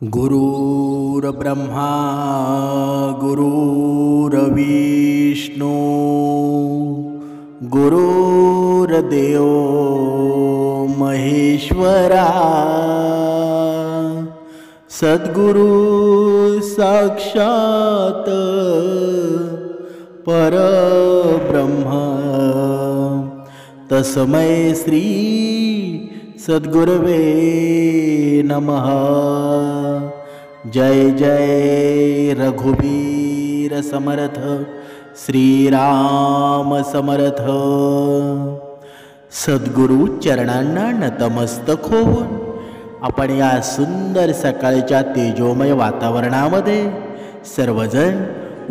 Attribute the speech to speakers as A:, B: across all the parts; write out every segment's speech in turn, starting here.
A: गुरुर्ब्रह्मा गुरुर्विष्णू गुरुर्देव महेश्वरा सद्गुरु साक्षात परब्रह्म तस्मै श्री सद्गुरवे नमः। जय जय रघुवीर समर्थ श्रीराम समर्थ। सद्गुरु चरणांना नतमस्तक होऊन आपण या सुंदर सकाळच्या तेजोमय वातावरणामध्ये सर्वजण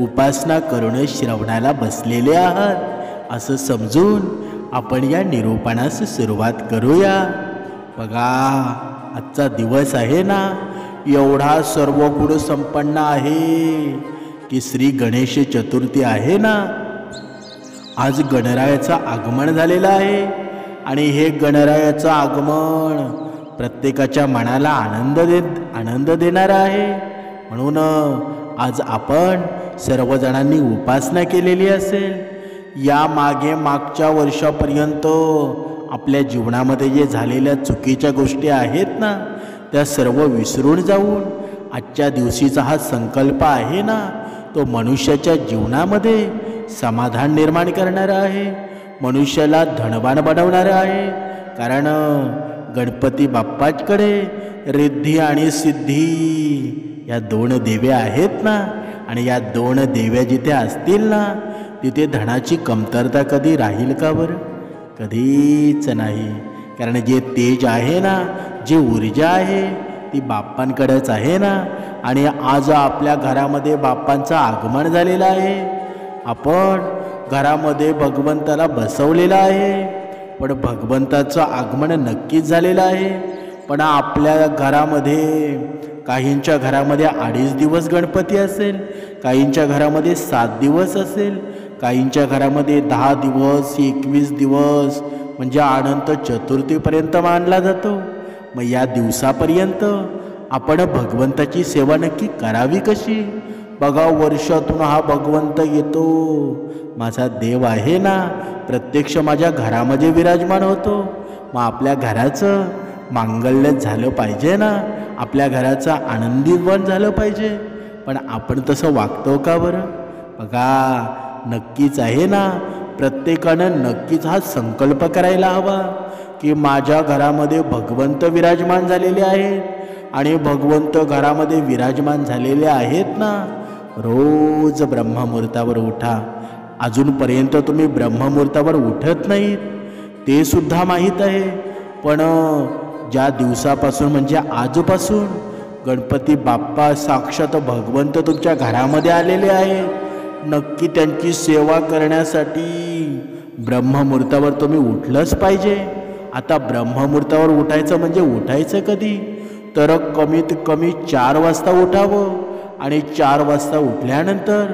A: उपासना करून श्रवणाला बसलेले आहात असं समजून आपण या निरूपणास सुरुवात करूया। बघा, आजचा दिवस आहे ना, एवढा सर्व गुण संपन्न आहे की श्री गणेश चतुर्थी आहे ना। आज गणरायाचं आगमन झालेलं आहे आणि हे गणरायाचं आगमन प्रत्येकाच्या मनाला आनंद देणार आहे। म्हणून आज आपण सर्वजणांनी उपासना केलेली असेल। या मागच्या वर्षापर्यंत आपल्या जीवनामध्ये जे झालेल्या चुकीच्या गोष्टी आहेत ना, त्या सर्व विसरून जाऊन आजच्या दिवशीचा हा संकल्प आहे ना, तो मनुष्याच्या जीवनामध्ये समाधान निर्माण करणारा आहे, मनुष्याला धनवान बनवणारा आहे। कारण गणपती बाप्पाकडे रिद्धी आणि सिद्धी या दोन देव्या आहेत ना, आणि या दोन देव्या जिथे असतील ना, तिथे धनाची कमतरता कधी राहील का बरं? कधीच नाही। कारण जे तेज आहे ना, जी ऊर्जा आहे ती बाप्पांकडेच आहे ना। आणि आज आपल्या घरामध्ये बाप्पांचं आगमन झालेलं आहे। आपण घरामध्ये भगवंताला बसवलेलं आहे, पण भगवंताचं आगमन नक्कीच झालेलं आहे। पण आपल्या घरामध्ये काहींच्या घरामध्ये 2.5 दिवस गणपती असेल, काहींच्या घरामध्ये 7 दिवस असेल, काहींच्या घरामध्ये 10 दिवस 21 दिवस म्हणजे अनंत चतुर्थीपर्यंत मानला जातो। मग या दिवसापर्यंत आपण भगवंताची सेवा नक्की करावी कशी? बघा, वर्षातून हा भगवंत येतो, माझा देव आहे ना, प्रत्यक्ष माझ्या घरामध्ये विराजमान होतो। मग आपल्या घराचं मांगल्य झालं पाहिजे ना, आपल्या घराचं आनंदीवन झालं पाहिजे। पण आपण तसं वागतो का बरं? बघा, नक्कीच आहे ना, प्रत्येकानं नक्कीच हा संकल्प करायला हवा की माझ्या घरामध्ये भगवंत विराजमान झालेले आहेत, आणि भगवंत घरामध्ये विराजमान झालेले आहेत ना, रोज ब्रह्ममुहूर्तावर उठा। अजूनपर्यंत तुम्ही ब्रह्ममुहूर्तावर उठत नाहीत ते सुद्धा माहीत आहे, पण ज्या दिवसापासून म्हणजे आजपासून गणपती बाप्पा साक्षात भगवंत तुमच्या घरामध्ये आलेले आहेत, नक्की त्यांची सेवा करण्यासाठी ब्रह्ममुहूर्तावर तुम्ही उठलंच पाहिजे। आता ब्रह्ममुहूर्तावर उठायचं म्हणजे उठायचं कधी? तर कमीत कमी 4 वाजता उठावं, आणि 4 वाजता उठल्यानंतर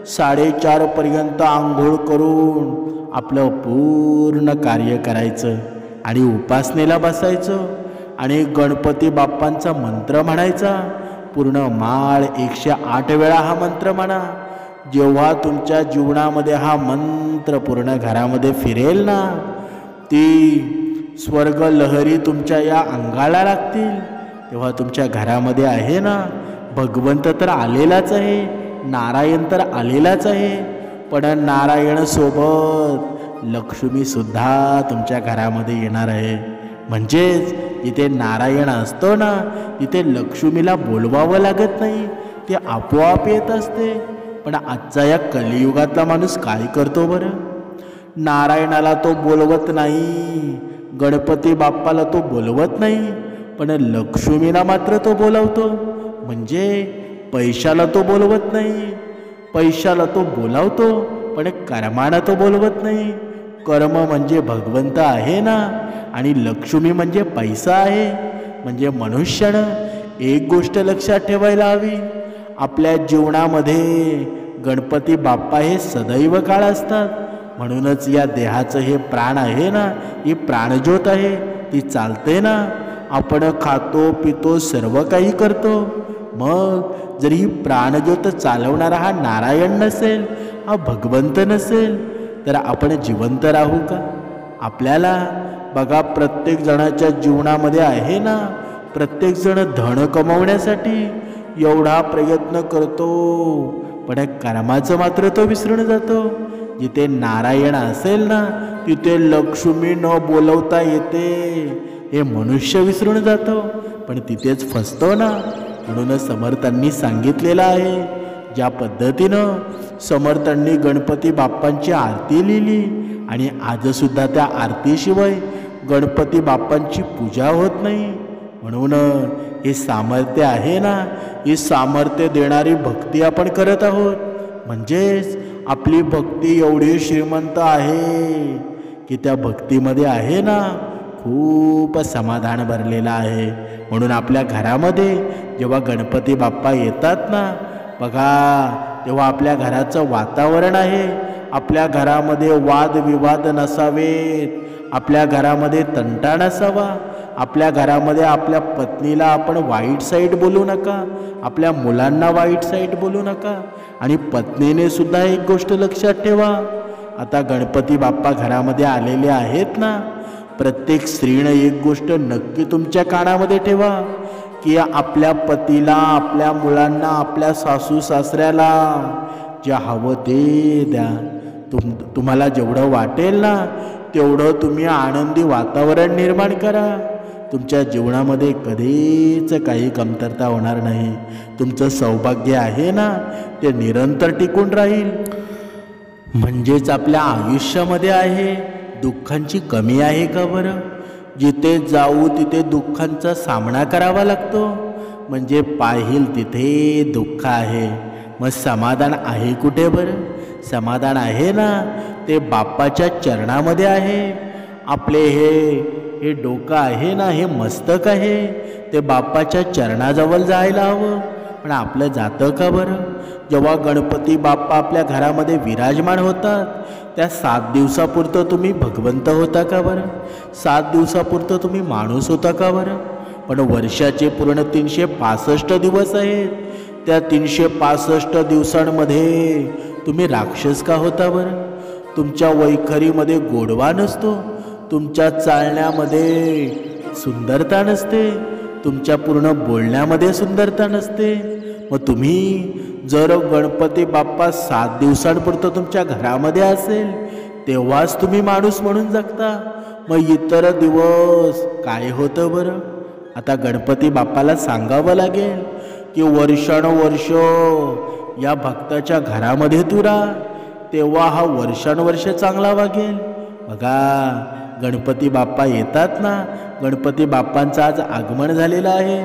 A: 4:30 पर्यंत आंघोळ करून आपलं पूर्ण कार्य करायचं आणि उपासनेला बसायचं आणि गणपती बाप्पांचा मंत्र म्हणायचा। पूर्ण माळ 108 वेळा हा मंत्र म्हणा। जेव्हा तुमच्या जीवनामध्ये हा मंत्र पूर्ण घरामध्ये फिरेल ना, ती स्वर्ग लहरी तुमच्या या अंगाला लागतील, तेव्हा तुमच्या घरामध्ये आहे ना, भगवंत तर आलेलाच आहे, नारायण तर आलेलाच आहे, पण नारायणसोबत लक्ष्मीसुद्धा तुमच्या घरामध्ये येणार आहे। म्हणजेच जिथे नारायण असतो ना, तिथे लक्ष्मीला बोलवावं लागत नाही, ते आपोआप येत असते। पण आजचा या कलियुगातला माणूस काय करतो बरं? नारायणाला तो बोलवत नाही, गणपती बाप्पाला तो बोलवत नाही, पण लक्ष्मीला मात्र तो बोलवतो। म्हणजे पैशाला तो बोलवत नाही, पैशाला तो बोलावतो, पण कर्माला तो बोलवत नाही। कर्म म्हणजे भगवंत आहे ना, आणि लक्ष्मी म्हणजे पैसा आहे। म्हणजे मनुष्यानं एक गोष्ट लक्षात ठेवायला हवी, आपल्या जीवनामध्ये गणपती बाप्पा हे सदैव काळ असतात। म्हणूनच या देहाचं हे प्राण आहे ना, ही प्राणज्योत आहे, ती चालते ना। आपण खातो पितो सर्व काही करतो, मग जर ही प्राणज्योत चालवणारा हा नारायण नसेल, हा भगवंत नसेल, तर आपण जिवंत राहू का? आपल्याला बघा, प्रत्येक जणाच्या जीवनामध्ये आहे ना, प्रत्येक जण धन कमवण्यासाठी एवढा प्रयत्न करतो, पण कर्माचं मात्र तो विसरून जातो. जिथे नारायण असेल ना, तिथे लक्ष्मी न बोलवता येते हे मनुष्य विसरून जातो, पण तिथेच फसतो ना. म्हणून समर्थांनी सांगितलेलं आहे, ज्या पद्धतीनं समर्थांनी गणपती बाप्पांची आरती लिहिली आणि आजसुद्धा त्या आरतीशिवाय गणपती बाप्पांची पूजा होत नाही. म्हणून हे सामर्थ्य आहे ना, ही सामर्थ्य देणारी भक्ती आपण करत आहोत. म्हणजेच आपली भक्ती एवढी श्रीमंत आहे की त्या भक्तीमध्ये आहे ना खूप समाधान भरलेलं आहे. म्हणून आपल्या घरामध्ये जेव्हा गणपती बाप्पा येतात ना, बघा, तेव्हा आपल्या घराचं वातावरण आहे, आपल्या घरामध्ये वादविवाद नसावेत, आपल्या घरामध्ये तंटा नसावा, आपल्या घरामध्ये आपल्या पत्नीला आपण वाईट साईड बोलू नका, आपल्या मुलांना वाईट साईड बोलू नका. आणि पत्नीने सुद्धा एक गोष्ट लक्षात ठेवा, आता गणपती बाप्पा घरामध्ये आलेले आहेत ना, प्रत्येक स्त्रीनं एक गोष्ट नक्की तुमच्या कानामध्ये ठेवा की आपल्या पतीला, आपल्या मुलांना, आपल्या सासू सासऱ्याला जे हवं ते द्या. तुम्हाला जेवढं वाटेल ना तेवढं तुम्ही आनंदी वातावरण निर्माण करा. तुमच्या जीवनामध्ये कधीच काही कमतरता होणार नाही. तुमचं सौभाग्य आहे ना, ते निरंतर टिकून राहील. म्हणजेच आपल्या आयुष्यामध्ये आहे, दुःखांची कमी आहे का बरं? जिथे जाऊ तिथे दुःखांचा सामना करावा लागतो. म्हणजे पाहिल तिथे दुःख आहे, मग समाधान आहे कुठे बरं? समाधान आहे ना, ते बाप्पाच्या चरणामध्ये आहे. आपले हे डोकं आहे ना, हे मस्तक आहे, ते बाप्पाच्या चरणाजवळ जायला हवं. पण आपलं जातं का बरं? जेव्हा गणपती बाप्पा आपल्या घरामध्ये विराजमान होतात, त्या 7 दिवसापुरतं तुम्ही भगवंत होता का बरं? 7 दिवसापुरतं तुम्ही माणूस होता का बरं? पण वर्षाचे पूर्ण 365 दिवस आहेत, त्या 365 दिवसांमध्ये तुम्ही राक्षस का होता बरं? तुमच्या वैखरीमध्ये गोडवा नसतो, तुमच्या चालण्यामध्ये सुंदरता नसते, तुमच्या पूर्ण बोलण्यामध्ये सुंदरता नसते. मग तुम्ही जर गणपती बाप्पा 7 दिवसांपुरतं तुमच्या घरामध्ये असेल, तेव्हाच तुम्ही माणूस म्हणून जगता. मग इतर दिवस काय होतं बरं? आता गणपती बाप्पाला सांगावं लागेल की वर्षानुवर्ष या भक्ताच्या घरामध्ये तू राहा, तेव्हा हा वर्षानुवर्ष चांगला वागेल. बघा, गणपती बाप्पा येतात ना, गणपती बाप्पांचं आज आगमन झालेलं आहे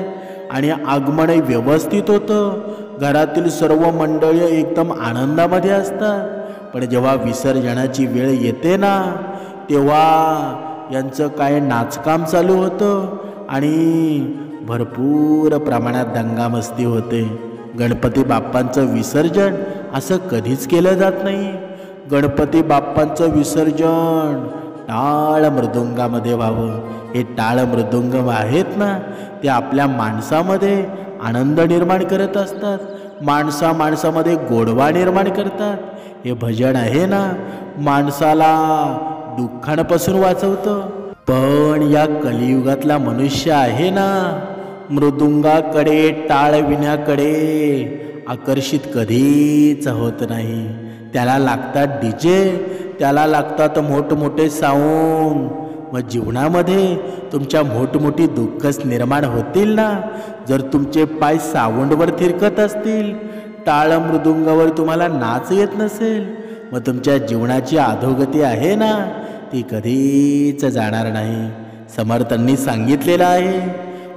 A: आणि आगमन व्यवस्थित होतं. घरातील सर्व मंडळी एकदम आनंदामध्ये असतात. पण जेव्हा विसर्जनाची वेळ येते ना, तेव्हा यांचं काय नाचकाम चालू होतं आणि भरपूर प्रमाणात दंगामस्ती होते. गणपती बाप्पांचं विसर्जन असं कधीच केलं जात नाही. गणपती बाप्पांचं विसर्जन टाळ मृदुंगामध्ये व्हावं. हे टाळ मृदुंग आहेत ना, ते आपल्या माणसामध्ये आनंद निर्माण करत असतात, माणसामध्ये गोडवा निर्माण करतात. हे भजन आहे ना, माणसाला दुःखांपासून वाचवतं. पण या कलियुगातला मनुष्य आहे ना, मृदुंगाकडे, टाळविण्याकडे आकर्षित कधीच होत नाही. त्याला लागतात डीजे, त्याला लागतात मोठमोठे साऊंड. मग जीवनामध्ये तुमच्या मोठमोठी दुःखच निर्माण होतील ना, जर तुमचे पाय साऊंडवर थिरकत असतील, टाळ मृदुंगावर तुम्हाला नाच येत नसेल, मग तुमच्या जीवनाची अधोगती आहे ना, ती कधीच जाणार नाही. समर्थांनी सांगितलेलं आहे,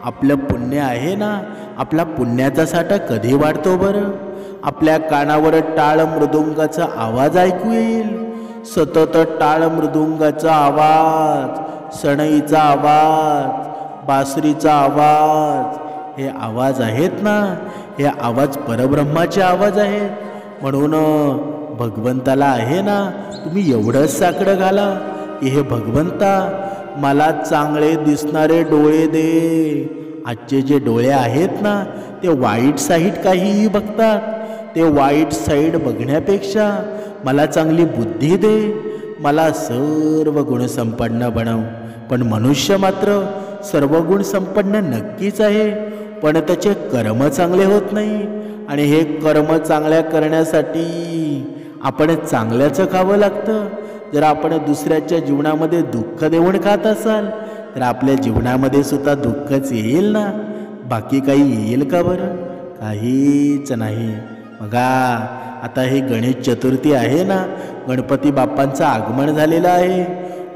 A: आपलं पुण्य आहे ना, आपला पुण्याचा साठा कधी वाढतो बरं? आपल्या कानावर टाळ मृदुंगाचा आवाज ऐकू येईल. सतत टाळ मृदुंगाचा आवाज, सणईचा आवाज, बासरीचा आवाज, हे आवाज आहेत ना, हे आवाज परब्रह्माचे आवाज आहेत. म्हणून भगवंताला आहे ना, तुम्ही एवढंच साकडं घाला की हे भगवंता, मला चांगले दिसणारे डोळे दे. आजचे जे डोळे आहेत ना, ते वाईट साईड काहीही बघतात. ते वाईट साईड बघण्यापेक्षा मला चांगली बुद्धी दे, मला सर्व गुणसंपन्न बनव. पण मनुष्य मात्र सर्व गुण संपन्न नक्कीच आहे, पण त्याचे कर्म चांगले होत नाही. आणि हे कर्म चांगल्या करण्यासाठी आपण चांगल्याचं खावं लागतं. जर आपण दुसऱ्याच्या जीवनामध्ये दुःख देऊन खात असाल तर आपल्या जीवनामध्ये सुद्धा दुःखच येईल ना. बाकी काही येईल का बरं? काहीच नाही. बघा, आता ही गणेश चतुर्थी आहे ना, गणपती बाप्पांचं आगमन झालेलं आहे.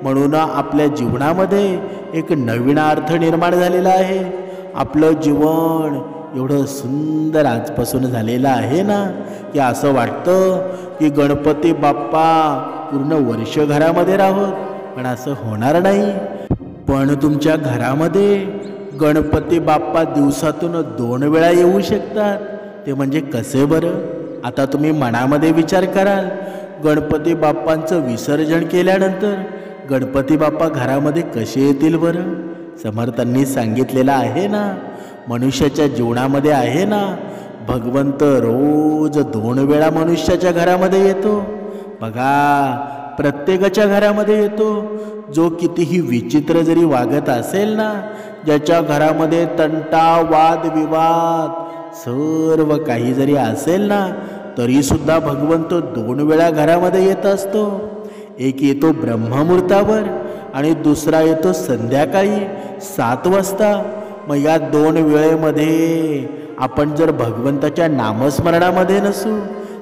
A: म्हणून आपल्या जीवनामध्ये एक नवीन अर्थ निर्माण झालेला आहे. आपलं जीवन एवढं सुंदर आजपासून झालेलं आहे ना की असं वाटतं की गणपती बाप्पा पूर्ण वर्ष घरामध्ये राहोत, पण असं होणार नाही. पण तुमच्या घरामध्ये गणपती बाप्पा दिवसातून 2 वेळा येऊ शकतात. ते म्हणजे कसे बरं? आता तुम्ही मनामध्ये विचार कराल, गणपती बाप्पांचं विसर्जन केल्यानंतर गणपती बाप्पा घरामध्ये कसे येतील बरं? समर्थांनी सांगितलेलं आहे ना, मनुष्याच्या जीवनामध्ये आहे ना, भगवंत रोज 2 वेळा मनुष्याच्या घरामध्ये येतो. बघा, प्रत्येकाच्या घरामध्ये येतो. जो कितीही विचित्र जरी वागत असेल ना, ज्याच्या घरामध्ये तंटा, वाद विवाद सर्व काही जरी असेल ना, तरीसुद्धा भगवंत 2 वेळा घरामध्ये येत असतो. एक येतो ब्रह्ममुहूर्तावर आणि दुसरा येतो संध्याकाळी 7 वाजता. मग या 2 वेळेमध्ये आपण जर भगवंताच्या नामस्मरणामध्ये नसू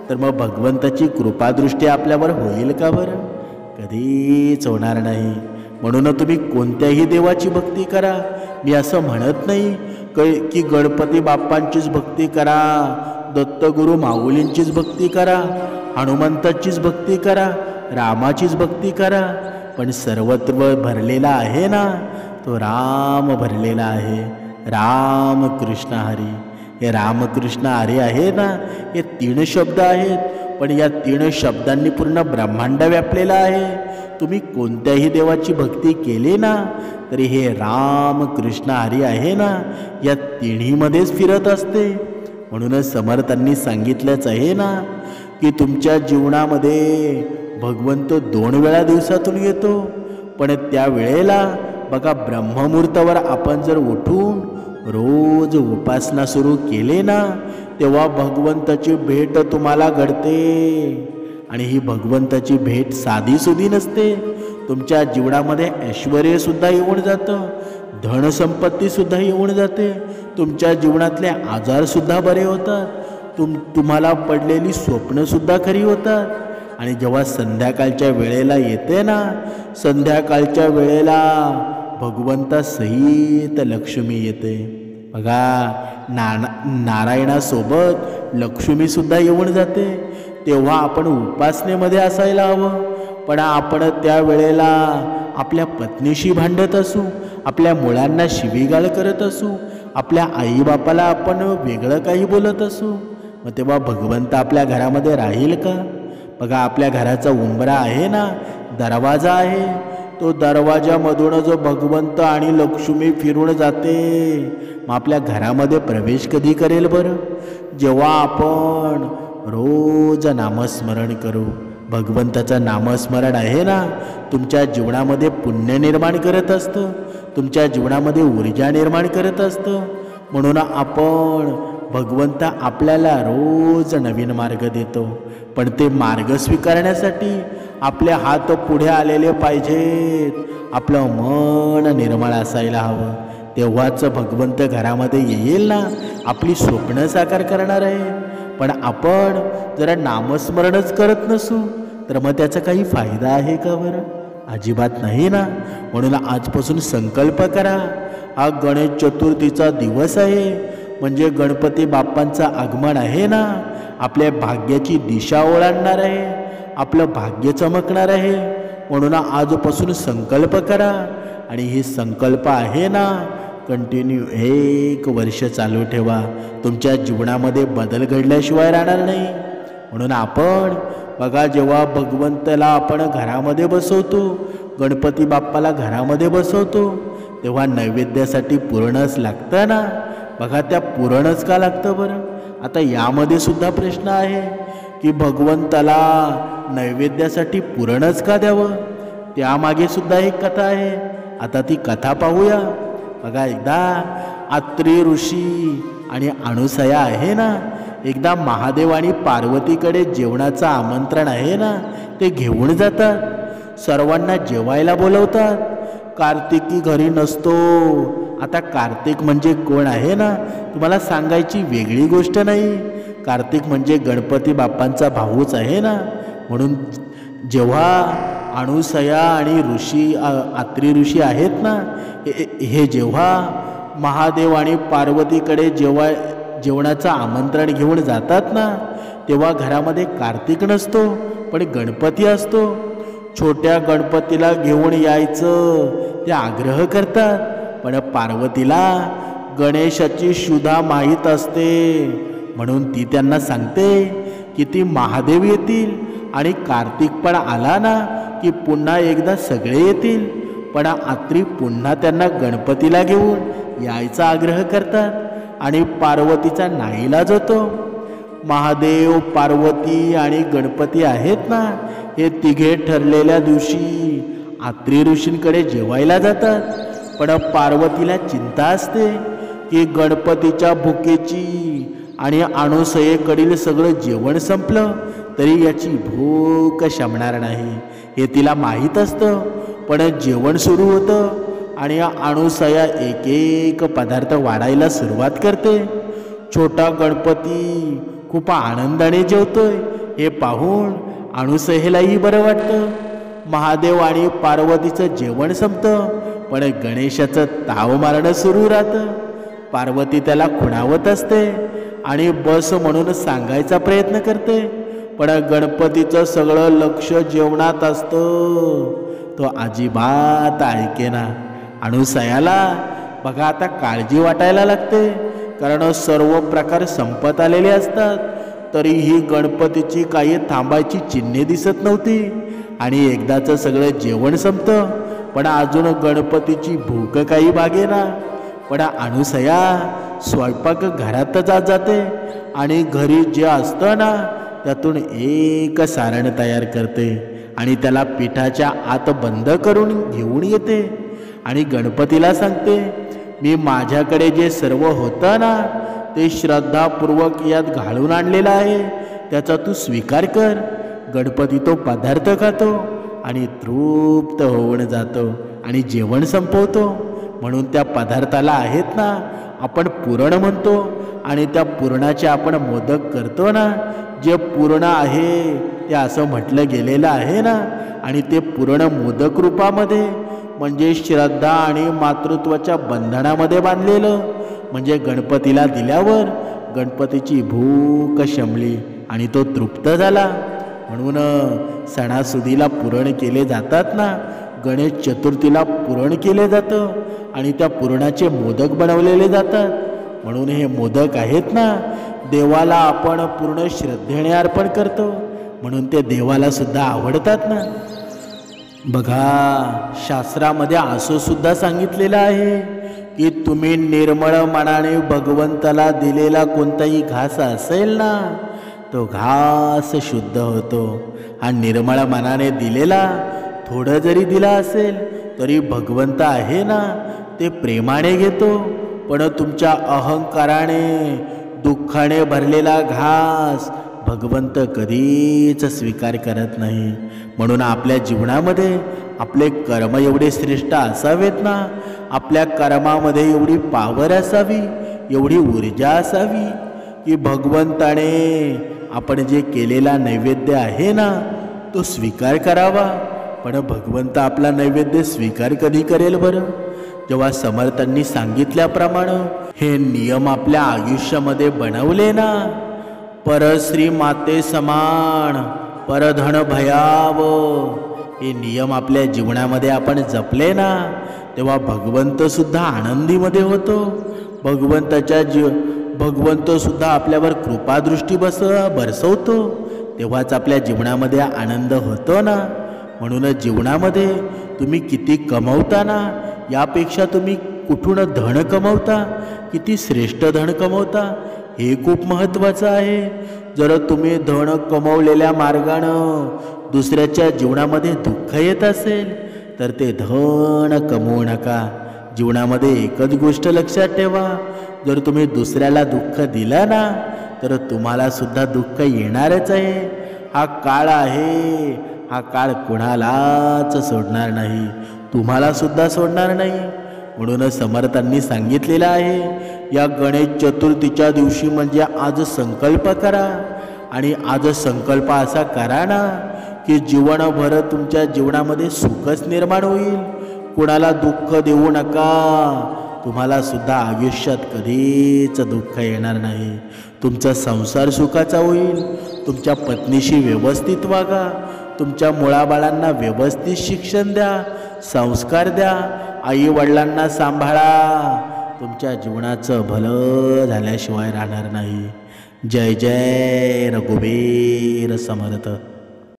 A: तर मग भगवंताची कृपादृष्टी आपल्यावर होईल का बरं? कधीच होणार नाही. म्हणून तुम्ही कोणत्याही देवाची भक्ती करा. मी असं म्हणत नाही की गणपती बाप्पांचीच भक्ती करा, दत्तगुरु माऊलींचीच भक्ती करा, हनुमंताचीच भक्ती करा, रामाचीच भक्ती करा. पण सर्वत्र भरलेला आहे ना, तो राम भरलेला आहे. राम कृष्ण हरी. हे रामकृष्ण हरी आहे ना, हे 3 शब्द आहेत, पण या 3 शब्दांनी पूर्ण ब्रह्मांड व्यापलेला आहे. तुम्ही कोणत्याही देवाची भक्ती केली ना तरी हे राम कृष्ण हरी आहे ना, या तिन्हीमध्येच फिरत असते. म्हणूनच समर्थांनी सांगितलंच आहे ना की तुमच्या जीवनामध्ये भगवंत 2 वेळा दिवसातून येतो. पण त्या वेळेला बघा, ब्रह्ममुहूर्तावर आपण जर उठून रोज उपासना सुरू केली ना, तेव्हा भगवंताची भेट तुम्हाला घडते. आणि ही भगवंताची भेट साधीसुधी नसते. तुमच्या जीवनामध्ये ऐश्वर्यसुद्धा येऊन जातं, धनसंपत्तीसुद्धा येऊन जाते, तुमच्या जीवनातले आजारसुद्धा बरे होतात, तुम्हाला पडलेली स्वप्नसुद्धा खरी होतात. आणि जेव्हा संध्याकाळच्या वेळेला येते ना, संध्याकाळच्या वेळेला भगवंतासहित लक्ष्मी येते. बघा, नारायणासोबत लक्ष्मीसुद्धा येऊन जाते. तेव्हा आपण उपासनेमध्ये असायला हवं. पण आपण त्या वेळेला आपल्या पत्नीशी भांडत असू, आपल्या मुलांना शिवीगाळ करत असू, आपल्या आईबापाला आपण वेगळं काही बोलत असू, मग तेव्हा भगवंत आपल्या घरामध्ये राहील का? बघा, आपल्या घराचा उंबरा आहे ना, दरवाजा आहे, तो दरवाजामधून जो भगवंत आणि लक्ष्मी फिरून जाते, मग आपल्या घरामध्ये प्रवेश कधी करेल बरं? जेव्हा आपण रोज नामस्मरण करू. भगवंताचं नामस्मरण आहे ना, तुमच्या जीवनामध्ये पुण्य निर्माण करत असतं, तुमच्या जीवनामध्ये ऊर्जा निर्माण करत असतं. म्हणून आपण भगवंत आपल्याला रोज नवीन मार्ग देतो. पण ते मार्ग स्वीकारण्यासाठी आपले हात पुढे आलेले पाहिजेत, आपलं मन निर्मळ असायला हवं. तेव्हाच भगवंत घरामध्ये येईल ना, आपली स्वप्न साकार करणार आहे. पण आपण जरा नामस्मरणच करत नसू तर मग त्याचा काही फायदा आहे का बरं? अजिबात नाही ना. म्हणून आजपासून संकल्प करा, हा गणेश चतुर्थीचा दिवस आहे, म्हणजे गणपती बाप्पांचं आगमन आहे ना, आपल्या भाग्याची दिशा ओलांडणार आहे, आपलं भाग्य चमकणार आहे. म्हणून आजपासून संकल्प करा. आणि हे संकल्प आहे ना, कंटिन्यू 1 वर्ष चालू ठेवा. तुमच्या जीवनामध्ये बदल घडल्याशिवाय राहणार नाही. म्हणून आपण बघा, जेव्हा भगवंताला आपण घरामध्ये बसवतो, गणपती बाप्पाला घरामध्ये बसवतो, तेव्हा नैवेद्यासाठी पुरणच लागतं ना. बघा त्या पुरणच का लागतं बरं? आता यामध्ये सुद्धा प्रश्न आहे की भगवंताला नैवेद्यासाठी पुरणच का द्यावं? त्यामागे सुद्धा एक कथा आहे. आता ती कथा पाहूया. बघा, एकदा अत्री ऋषी आणि अनुसया आहे ना, एकदा महादेव आणि पार्वतीकडे जेवणाचं आमंत्रण आहे ना, ते घेऊन जातात. सर्वांना जेवायला बोलवतात. कार्तिकी घरी नसतो. आता कार्तिक म्हणजे कोण आहे ना, तुम्हाला सांगायची वेगळी गोष्ट नाही. कार्तिक म्हणजे गणपती बाप्पांचा भाऊच आहे ना. म्हणून जेव्हा अनुसया आणि अत्री ऋषी आहेत ना, हे जेव्हा महादेव आणि पार्वतीकडे जेवणाचं आमंत्रण घेऊन जातात ना, तेव्हा घरामध्ये कार्तिक नसतो, पण गणपती असतो. छोट्या गणपतीला घेऊन यायचं ते आग्रह करतात. पण पार्वतीला गणेशाची शुद्धा माहीत असते. म्हणून ती त्यांना सांगते की ती महादेव येतील आणि कार्तिक पण आला ना की पुन्हा एकदा सगळे येतील. पण अत्री पुन्हा त्यांना गणपतीला घेऊन यायचा आग्रह करतात आणि पार्वतीचा नाईलाज होतो. महादेव, पार्वती आणि गणपती आहेत ना, हे तिघे ठरलेल्या दिवशी अत्री ऋषींकडे जेवायला जातात. पण पार्वतीला चिंता असते की गणपतीच्या भुकेची आणि अनुसयेकडील सगळं जेवण संपलं तरी याची भूक शमणार नाही, हे तिला माहीत असतं. पण जेवण सुरू होतं आणि अनुसया एक एक पदार्थ वाढायला सुरुवात करते. छोटा गणपती खूप आनंदाने जेवतोय हे पाहून अनुसयेलाही बरं वाटतं. महादेव आणि पार्वतीचं जेवण संपतं, पण गणेशाचं ताव मारणं सुरू राहतं. पार्वती त्याला खुणावत असते आणि बस म्हणून सांगायचा प्रयत्न करते. पण गणपतीचं सगळं लक्ष जेवणात असतं. तो अजिबात ऐकेना. अनुसयाला बघा आता काळजी वाटायला लागते, कारण सर्व प्रकार संपत आलेले असतात. तरीही गणपतीची काही थांबायची चिन्हे दिसत नव्हती. आणि एकदाचं सगळं जेवण संपतं, पण अजून गणपतीची भूक काही भागेना. पण अनुसया स्वयंपाक घरात जाते आणि घरी जे असतं ना, त्यातून एक सारण तयार करते आणि त्याला पिठाच्या आत बंद करून घेऊन येते आणि गणपतीला सांगते, मी माझ्याकडे जे सर्व होतं ना, ते श्रद्धापूर्वक यात घालून आणलेलं आहे, त्याचा तू स्वीकार कर. गणपती तो पदार्थ खातो आणि तृप्त होऊन जातो आणि जेवण संपवतो. म्हणून त्या पदार्थाला आहेत ना, आपण पुरण म्हणतो आणि त्या पुरणाचे आपण मोदक करतो ना. जे पूर्ण आहे ते असं म्हटलं गेलेलं आहे ना, आणि ते पूर्ण मोदक रूपामध्ये म्हणजे श्रद्धा आणि मातृत्वाच्या बंधनामध्ये बांधलेलं. म्हणजे गणपतीला दिल्यावर गणपतीची भूक शमली आणि तो तृप्त झाला. म्हणून सणासुदीला पुरण केले जातात ना. गणेश चतुर्थीला पुरण केले जातं आणि त्या पुरणाचे मोदक बनवलेले जातात. म्हणून हे मोदक आहेत ना, देवाला आपण पूर्ण श्रद्धेने अर्पण करतो. म्हणून ते देवाला सुद्धा आवडतात ना. बघा, शास्त्रामध्ये असं सुद्धा सांगितलेलं आहे की तुम्ही निर्मळ मनाने भगवंताला दिलेला कोणताही घास असेल ना, तो घास शुद्ध होतो. हा निर्मळ मनाने दिलेला थोडं जरी दिला असेल तरी भगवंत आहे ना, ते प्रेमाने घेतो. पण तुमच्या अहंकाराने, दुःखाने भरलेला घास भगवंत कधीच स्वीकार करत नाही. म्हणून आपल्या जीवनामध्ये आपले कर्म एवढे श्रेष्ठ असावेत ना, आपल्या कर्मामध्ये एवढी पावर असावी, एवढी ऊर्जा असावी की भगवंताने आपण जे केलेला नैवेद्य आहे ना, तो स्वीकार करावा. पण भगवंत आपला नैवेद्य स्वीकार कधी करेल बरं? जेव्हा समर्थांनी सांगितल्याप्रमाणे हे नियम आपल्या आयुष्यामध्ये बनवले ना, परश्री माते समान परधन भयाव, हे नियम आपल्या जीवनामध्ये आपण जपले ना, तेव्हा भगवंत सुद्धा आनंदीमध्ये होतो. भगवंत सुद्धा आपल्यावर कृपादृष्टी बरसवतो. तेव्हाच आपल्या जीवनामध्ये आनंद होतो ना. म्हणून जीवनामध्ये तुम्ही किती कमवता ना, यापेक्षा तुम्ही कुठून धन कमवता, किती श्रेष्ठ धन कमवता हे खूप महत्त्वाचं आहे. जर तुम्ही धन कमवलेल्या मार्गानं दुसऱ्याच्या जीवनामध्ये दुःख येत असेल तर ते धन कमवू नका. जीवनामध्ये एकच गोष्ट लक्षात ठेवा, जर तुम्ही दुसऱ्याला दुःख दिलं ना तर तुम्हाला सुद्धा दुःख येणारच आहे. हा काळ आहे, हा काळ कुणालाच सोडणार नाही, तुम्हाला सुद्धा सोडणार नाही. म्हणूनच समर्थांनी सांगितलेलं आहे, या गणेश चतुर्थीच्या दिवशी म्हणजे आज संकल्प करा. आणि आज संकल्प असा करा ना की जीवनभर तुमच्या जीवनामध्ये सुखच निर्माण होईल. कुणाला दुःख देऊ नका, तुम्हाला सुद्धा आयुष्यात कधीच दुःख येणार नाही. तुमचा संसार सुखाचा होईल. तुमच्या पत्नीशी व्यवस्थित वागा, तुमच्या मुलाबाळांना व्यवस्थित शिक्षण द्या, संस्कार द्या, आई वडिलांना सांभाळा. तुमच्या जीवनाचं भलं झाल्याशिवाय राहणार नाही. जय जय रघुवीर समर्थ.